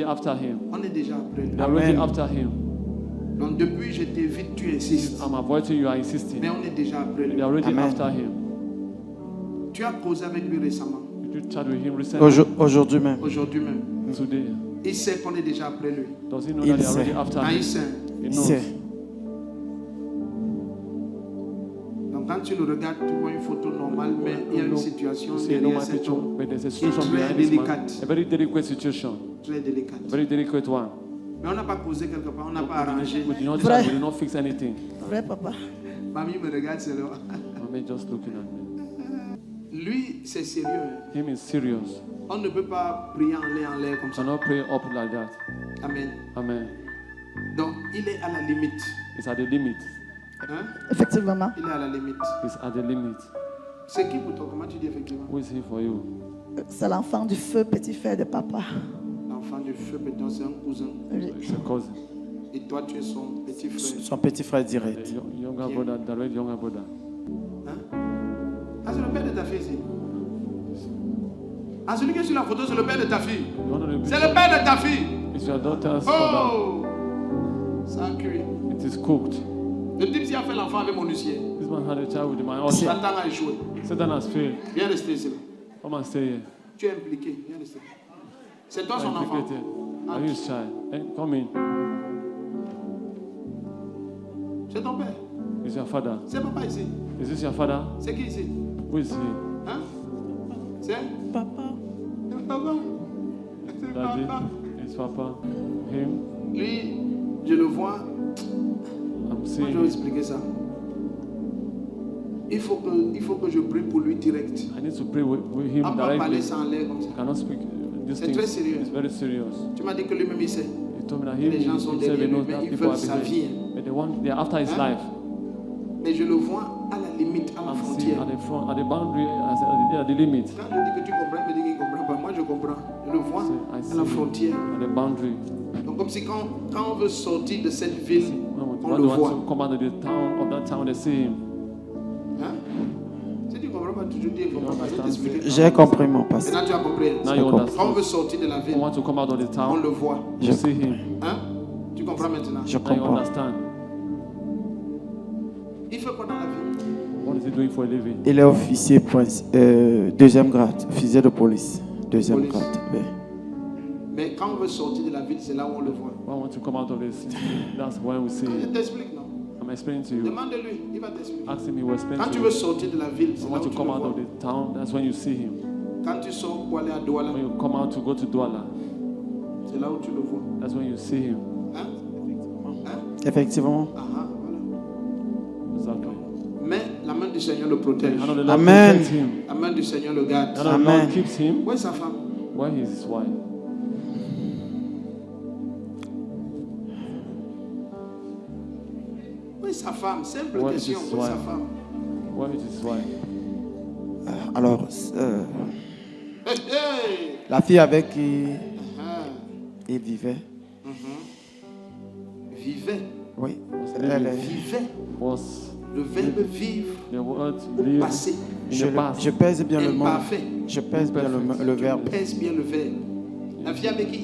After him. On est déjà après lui. They are already after him. Donc depuis je t'évite, tu insistes. I'm avoiding you are insisting. Mais on est déjà après lui. They are already Amen. after him. Tu as causé avec lui récemment. Did you chat with him recently? Aujourd'hui même. Aujourd'hui même. Today. Il sait qu'on est déjà après lui. Does he know Il that they are already sait. after Ah, him? il sait. He Il knows. sait. Donc quand tu le regardes, tu vois une photo normale, mais il y a une situation See a normal derrière cet picture, homme. but there's a It's situation very behind this man. delicate. A very delicate situation. Très délicate. A very delicate one. Mais on n'a pas causé quelque part, on n'a pas arrangé. We did not Vrai. chat, we did not fix anything. Vrai, papa. Mamie me regarde seulement. Mommy just looking at me. Lui, c'est sérieux. Him is serious. On ne peut pas prier en l'air comme ça. Cannot pray up like that. Amen. Amen. Donc, il est à la limite. It's at the limit. Hein? Effectivement. Il est à la limite. It's at the limit. C'est qui pour toi? Comment tu dis effectivement? Who is he for you? C'est l'enfant du feu, petit frère de papa. L'enfant du feu, maintenant c'est un cousin. It's a cousin. Et toi, tu es son petit frère. Son petit frère The direct. younger brother, direct younger brother. Hein? Ah, c'est le père de ta fille ici. Ah, celui qui est sur la photo, c'est le père de ta fille. One of the C'est le père de ta fille. It's your daughter's father. Oh! Ça a cuit. It is cooked. Le type qui a fait l'enfant avec mon huissier. This man had a child with my usher. Satan a échoué. Satan has failed. Viens rester ici. Là. Come and stay here. Tu es impliqué. Viens rester. C'est toi son enfant. Implicated. Are you his child? Hey, come in. C'est ton père. Is your father? C'est papa ici. Is this your father? C'est qui ici? Who is he? Hein? C'est Papa. c'est papa. C'est Daddy? papa. His papa? Him? Lui, je le vois. I'm Moi, je seeing vais vous him. expliquer ça. Il faut que je prie pour lui direct. I need to pray with him On ne peut pas parler directly. sans l'air comme ça. I cannot speak this C'est thing. très sérieux. It's very serious. Tu m'as dit que lui-même il sait. He told me that Les gens sont himself derrière lui, knows mais that ils people veulent are sa behind. vie. But they are after his Hein? life. Mais je le vois à la limite, à la I'm seeing frontière. at the front, at the boundary, at the limit. Quand je dis que tu comprends, il me dit qu'il ne comprend pas. Moi, je comprends. Je le vois I à see la him frontière. at the boundary. Donc, comme si quand on veut sortir de cette ville, on When le they voit. want to come out of the town, of that town, they see him. Hein? Si tu ne comprends pas, toujours dire, comprends pas. Je vais t'expliquer. J'ai compris mon passé. Maintenant, tu as compris. Now you D'accord. Quand on veut understand. sortir de la ville, You want to come out of the on town, le voit. you see him. Hein? Tu comprends maintenant? Je Now you comprends. understand. Il fait quoi dans la vie? What is he doing for a living? Il est officier deuxième grade, officier de police. Deuxième Police. grade. Oui. Mais quand on veut sortir de la ville, c'est là où on le voit. When I want to come out of the city, that's when we see Je him. t'explique, non? I'm explaining to you. Demande-lui, il va t'expliquer. Ask him, he will explain Quand to tu you. veux sortir de la ville, c'est I là want où to tu come le out vois. of the town, that's when you see him. Quand tu sors pour aller à Douala, When you come out to go to Douala, c'est là où tu le vois. that's when you see him. Hein? Hein? Effectivement. Ah, ah, voilà. Exactly. Mais la main du Seigneur le protège. The hand of the Lord Amen. protects him. La main du Seigneur le garde. The hand of the Amen. Lord keeps him. Où est sa femme? Where is his wife? Où est sa femme? Simple Where is question. his Où est sa wife? femme? Where is his wife? Alors, Hey, hey! la fille avec qui Ah, il vivait, vivait. oui, living? elle est. Vivait. Was Le verbe vivre the word au live passé. in the past? Je pèse bien le mot. Imparfait. Je pèse bien le verbe. Pèse bien le verbe. La fille avec qui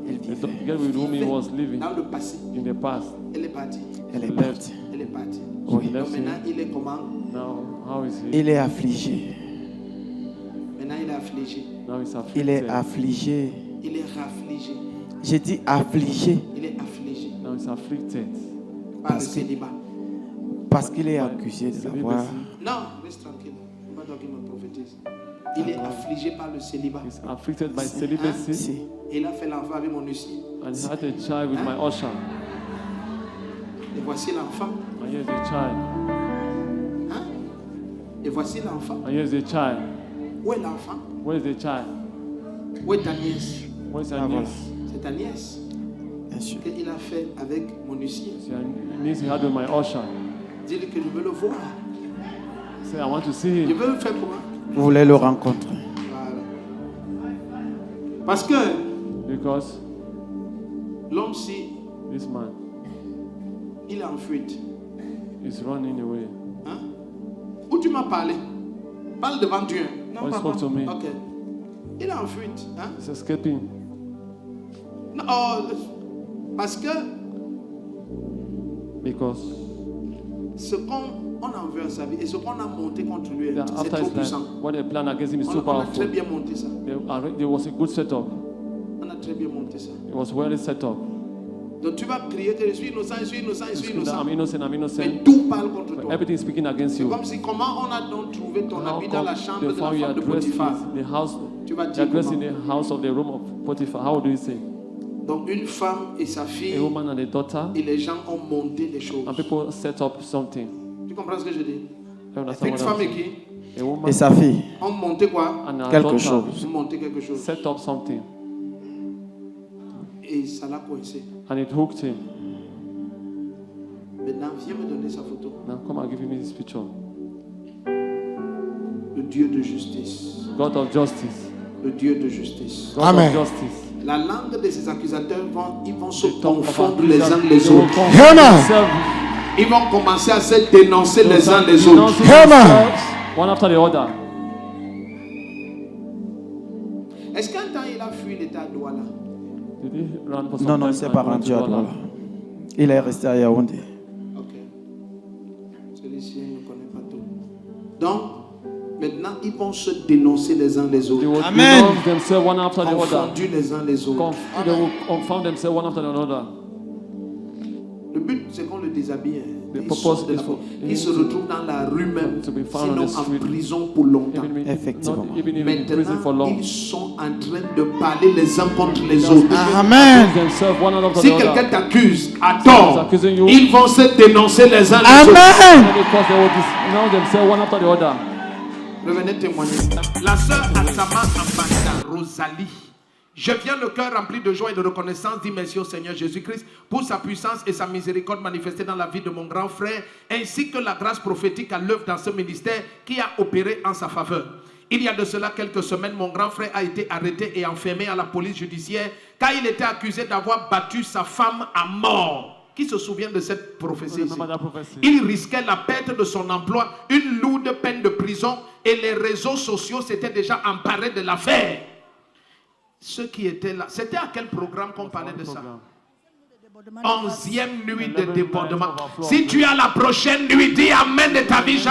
Il The vivait. girl with whom he vivait was living dans le passé, in the past. elle est partie. Elle est Left. partie. Elle est partie. Oui. Donc Left him. maintenant, il est comment? Now, how is he? Il est affligé. Maintenant, il est affligé. Now he's Il est afflicted. affligé. Il est raffligé. J'ai dit affligé Il est affligé Now he's afflicted. par le Parce que- célibat. parce qu'il est accusé de Celibacy. l'avoir. Non, reste tranquille. Pas toi qui me prophétise. Il est affligé par le célibat. He's afflicted by celibacy. Si. Et il a fait l'enfant avec mon huissier. And he had a child with my usher. Et voici l'enfant. And here's the child. Hein? Et voici l'enfant. And here's the child. Où est l'enfant? Where is the child? Où est ta nièce? Where's your Ah, voilà. niece? C'est ta nièce Bien sûr. qu'il a fait avec mon huissier. It's your niece he had with my usher. Dis-lui que je veux le voir. Say, I want to see Je him. veux le faire comment? Vous voulez le rencontrer. Voilà. Parce que Because l'homme-ci, this man il est en fuite. is running away. Hein? Où tu m'as parlé? Parle devant Dieu. Non, Oh, he papa. spoke to me. Ok. Il est en fuite. Hein? He's escaping. Non, parce que Because ce qu'on en veut à sa vie et ce qu'on a monté contre lui, the c'est after trop his life, puissant. what they plan against him is so On a très powerful. bien monté ça. There was a good setup. On a très bien monté ça. It was well set up. Donc tu vas crier que je suis innocent, je suis innocent, je suis innocent. I'm innocent, I'm Mais innocent. tout parle contre toi. Everything is speaking against C'est you. comme si comment on a donc trouvé ton How habit dans la come chambre they de la found your femme de address Potiphar. in the house, Tu vas the dire address in comment? the house of the room of Potiphar? How do you say? Donc une femme et sa fille A woman and a daughter, et les gens ont monté les choses. and people set up something. Tu comprends ce que je dis? You understand Une what femme I'm et saying? qui A woman Et sa fille, ont monté quoi? and a quelque daughter chose. Ont monté quelque chose. set up something, Et ça l'a coincé. and it hooked him. Maintenant, viens me donner sa photo. Now come and give me this picture. Le Dieu de justice. God of justice. Le Dieu de justice. God Amen. of justice. La langue de ces accusateurs, ils vont se The tongue of confondre our les uns accusers, les they will autres. confuse Amen. themselves. Ils vont commencer à se dénoncer They will les uns start les autres. denouncing Amen. themselves, one after the other. Est-ce qu'un temps il a fui l'état à Douala? Did he run for some non, non, time il ne s'est and pas went rendu to à Douala? Douala. Il est resté à Yaoundé. Ok. Celui-ci ne connaît pas tout. Donc, maintenant, ils vont se dénoncer les uns les They autres. will Amen. denounce themselves one after the other. Confondus les uns les autres. They will confound themselves one after another. Le but, c'est qu'on le déshabille. The Ils purpose sortent de is la for porte. Ils se retrouvent dans la rue même, to be found on sinon the en street. prison pour longtemps. Effectivement. Not even in prison for Maintenant, long. ils sont en train de parler les uns contre les autres. Amen. Accuse themselves one after Si the quelqu'un other. t'accuse à tort, accusing you. ils vont se dénoncer les uns les autres. Amen. Because they will denounce themselves one after the other. Revenez témoigner. La sœur Asama Ambanda, Rosalie. Je viens le cœur rempli de joie et de reconnaissance, dit merci au Seigneur Jésus-Christ pour sa puissance et sa miséricorde manifestée dans la vie de mon grand frère, ainsi que la grâce prophétique à l'œuvre dans ce ministère qui a opéré en sa faveur. Il y a de cela quelques semaines, mon grand frère a été arrêté et enfermé à la police judiciaire car il était accusé d'avoir battu sa femme à mort. Qui se souvient de cette prophétie ici? Remember that prophecy? Il risquait la perte de son emploi, une lourde peine de prison et les réseaux sociaux s'étaient déjà emparés de l'affaire. Ceux qui étaient là, c'était à quel programme qu'on parlait de ça? 11e nuit de débordement. Si tu as la prochaine nuit, dis Amen de ta vie, Jean.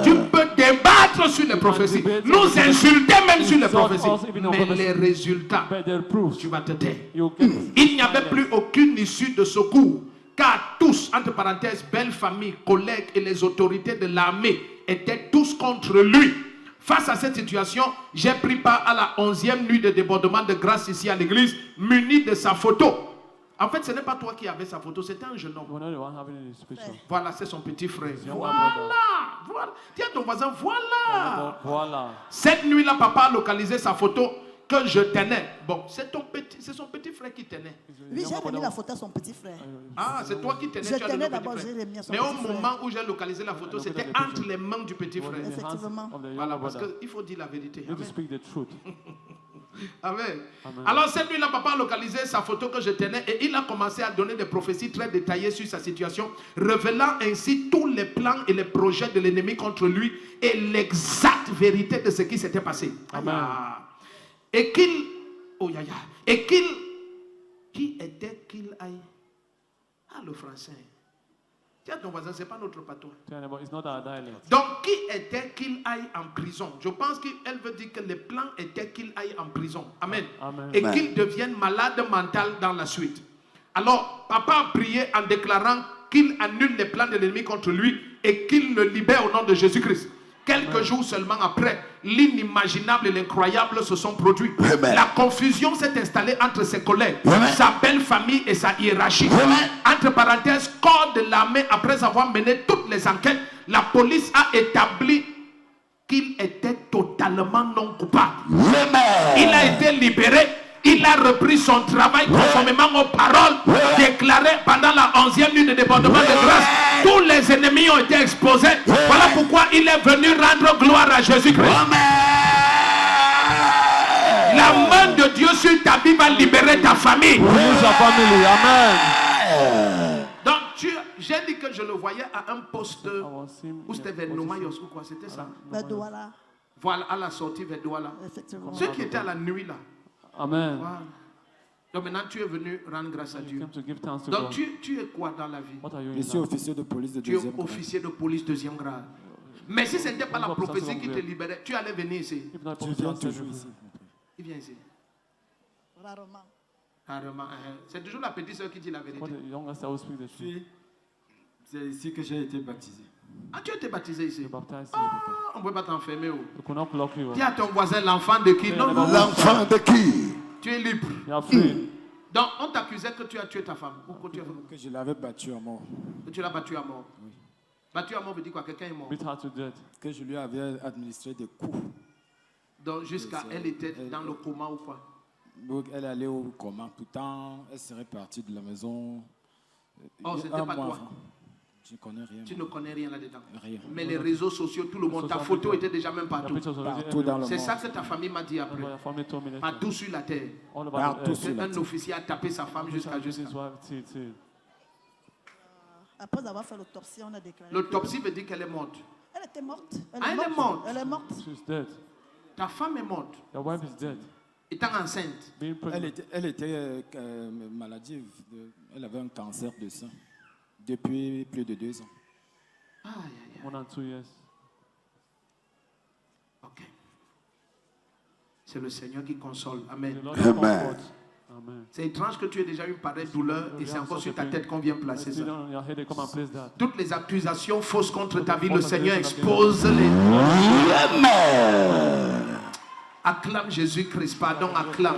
Tu peux débattre sur les prophéties, nous insulter même sur les prophéties, mais les résultats, But the proofs, tu vas te taire. you get Il n'y avait plus aucune issue de secours, car tous, entre parenthèses, belle famille, collègues et les autorités de l'armée étaient tous contre lui. Face à cette situation, j'ai pris part à la 11e nuit de débordement de grâce ici à l'église, muni de sa photo. En fait, ce n'est pas toi qui avais sa photo, c'était un jeune homme. You're not the one having this picture. Voilà, c'est son petit frère. younger Voilà. Tiens ton voisin, voilà. Voila. Cette nuit-là, papa a localisé sa photo que je tenais. Bon, c'est son petit frère qui tenait. Oui, j'ai remis la photo à son petit frère. Ah, c'est toi qui tenais. Je tu as donné tenais au petit d'abord, frère. j'ai remis à son Mais au petit frère. moment où j'ai localisé la photo, c'était entre les mains du petit frère. In the hands Effectivement. of the younger Voilà, parce brother. qu'il faut dire la vérité. You need to Amen. speak the truth. Amen. Alors cette nuit-là, papa a localisé sa photo que je tenais et il a commencé à donner des prophéties très détaillées sur sa situation, révélant ainsi tous les plans et les projets de l'ennemi contre lui et l'exacte vérité de ce qui s'était passé. Amen. Et qu'il... Oh, ya, ya. Et qu'il... Qui était qu'il aille... Ah, le français. Tiens, ton voisin, ce n'est pas notre patois. But it's not our dialect. Donc, qui était qu'il aille en prison? Je pense qu'elle veut dire que les plans étaient qu'il aille en prison. Amen. Amen. Et qu'il devienne malade mental dans la suite. Alors, papa a prié en déclarant qu'il annule les plans de l'ennemi contre lui et qu'il le libère au nom de Jésus-Christ. Quelques jours seulement après, l'inimaginable et l'incroyable se sont produits. La confusion s'est installée entre ses collègues, sa belle famille et sa hiérarchie. Entre parenthèses, corps de l'armée, après avoir mené toutes les enquêtes, la police a établi qu'il était totalement non coupable. Il a été libéré. Il a repris son travail conformément aux paroles déclarées pendant la 11e nuit de débordement de grâce. Tous les ennemis ont été exposés. Voilà pourquoi il est venu rendre gloire à Jésus-Christ. La main de Dieu sur ta vie va libérer ta famille. Use your family. Amen. Donc j'ai dit que je le voyais à un poste où c'était vers position. Nomayos ou quoi, c'était ça. Ben, voilà, Voilà, à la sortie vers Douala. effectivement. Ceux qui étaient à la nuit là, Amen. Voilà. Donc maintenant, tu es venu rendre grâce à You Dieu. came to give thanks to Donc God. tu es quoi dans la vie? What are you Je in suis life? officier de police de Tu es deuxième grade. officier de police deuxième grade. Mais si ce n'était pas la prophétie qui te libérait, tu allais venir ici. If not Je prophecy, viens I'll tell toujours you. ici. Il vient ici. Rarement. Carrément. C'est toujours la petite soeur qui dit la vérité. What the youngest I will speak the truth. Puis, c'est ici que j'ai été baptisé. Ah, tu as été baptisé ici. You're baptized. Ah, on ne peut pas t'enfermer. Oh. You cannot block you. Dis à ton voisin l'enfant de qui? Non, non, non. L'enfant de qui? Tu es libre. You are free. Donc, on t'accusait que tu as tué ta femme. Ou que tu, Que je l'avais battu à mort. que tu l'as battu à mort. Battu à mort veut dire quoi? Quelqu'un est mort. Beat her to death. Que je lui avais administré des coups. Donc, jusqu'à C'est- elle était dans le coma ou quoi? Donc elle allait au coma. Pourtant, elle serait partie de la maison. Oh, c'était un pas mois toi. avant. Je ne connais rien. Tu ne connais rien là-dedans. Rien. Mais les réseaux sociaux, tout le monde, ta photo était déjà même Your partout. pictures already Partout dans le C'est monde. ça que ta famille m'a dit That's what après. your family told me later. Partout sur la terre. All about Partout the earth. sur la Un terre. officier a tapé sa femme jusqu'à. His wife, till. Après avoir fait l'autopsie, on a déclaré. L'autopsie veut dire qu'elle est morte. Elle était morte. Ah, elle est morte. Elle est morte. She's dead. Ta femme est morte. Your wife is dead. Étant enceinte. Being pregnant. Elle était maladive. Elle avait un cancer de sein depuis plus de 2 ans. Aïe, aïe, aïe. More than 2 years. Ok. C'est le Seigneur qui console. Amen. The Lord Amen. comfort. Amen. C'est étrange que tu aies déjà eu pareille douleur et c'est encore sur ta tête qu'on vient placer Sit ça. down on your head and come and place that. Toutes les accusations fausses contre ta vie, le Seigneur expose-les. Acclame Jésus-Christ. Pardon, acclame. Clap